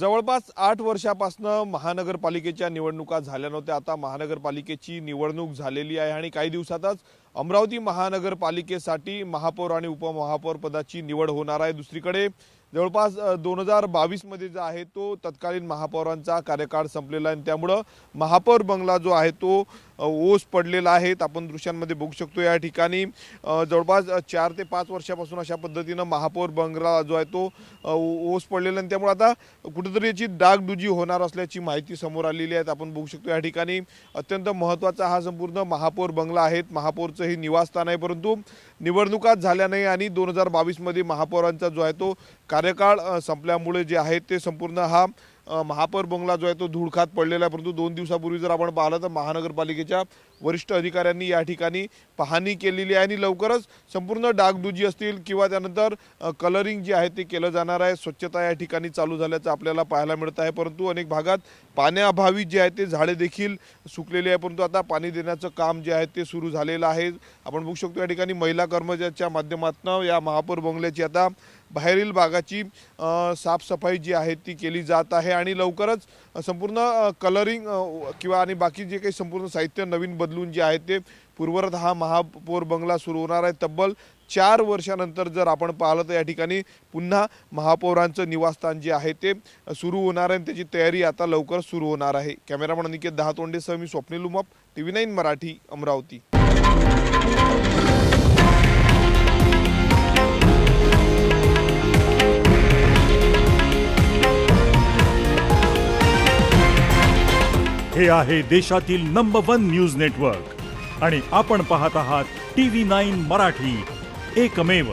जवळपास 8 वर्षापासून महानगरपालिकेच्या निवडणुका झाल्या नव्हत्या। आता महानगरपालिकेची निवडणूक झालेली आहे आणि काही दिवसातच अमरावती महानगरपालिकेसाठी महापौर आणि उपमहापौर पदाची निवड होणार आहे। दुसरीकडे जवळपास 2022 मध्ये जो आहे तो तत्कालीन महापौरांचा कार्यकाळ संपलेला आहे, त्यामुळे महापौर बंगला जो आहे तो ओस पडलेला आहे। आपण दृश्यांमध्ये बघू शकतो या ठिकाणी जवळपास 4 ते 5 वर्षापासून अशा पद्धतीने महापौर बंगला जो आहे तो ओस पडलेला आहे, त्यामुळे आता कुठेतरी याची डागडुजी होणार असल्याची माहिती समोर आलेली आहे। आपण बघू शकतो या ठिकाणी अत्यंत महत्त्वाचा हा संपूर्ण महापौर बंगला आहे। महापौरचं हे निवासस्थान आहे, परंतु निवडणुका झाल्या नाही आणि 2022 मध्ये महापौरांचा जो आहे तो कार्यकाळ संपल्यामुळे जे आहे ते संपूर्ण हा महापौर बंगला जो आहे तो धूळ खात पडलेला आहे। परंतु 2 दिवसापूर्वी जर आपण पाहिलं तर महानगरपालिकेच्या वरिष्ठ अधिकाऱ्यांनी या ठिकाणी पाहणी केलेली आहे आणि लवकरच संपूर्ण डागडुजी असतील किंवा त्यानंतर कलरिंग जे आहे ते केलं जाणार आहे। स्वच्छता या ठिकाणी चालू झाल्याचं आपल्याला पाहायला मिळत आहे, परंतु अनेक भागात पाण्याअभावी जे आहे ते झाडे देखील सुकलेली आहे, परंतु आता पाणी देण्याचं काम जे आहे ते सुरू झालेलं आहे। आपण बघू शकतो या ठिकाणी महिला कर्मचाऱ्यांच्या माध्यमातून या महापौर बंगल्याची आता बाहेरील भागाची साफसफाई जी आहे ती केली जात आहे आणि लवकरच संपूर्ण कलरिंग किंवा आणि बाकी जे काही संपूर्ण साहित्य नवीन बदलून जे आहे ते पूर्वरत हा महापौर बंगला सुरू होणार आहे। तब्बल 4 वर्षानंतर जर आपण पाहिलं तर या ठिकाणी पुन्हा महापौरांचं निवासस्थान जे आहे ते सुरू होणार आहे, त्याची तयारी आता लवकर सुरू होणार आहे। कॅमेरामन अनिकेत दहातोंडेसह मी स्वप्नील उमाप, TV9 मराठी, अमरावती। हे आहे देशातील नंबर 1 न्यूज नेटवर्क आणि आपण पाहत आहात TV9 मराठी, एकमेव।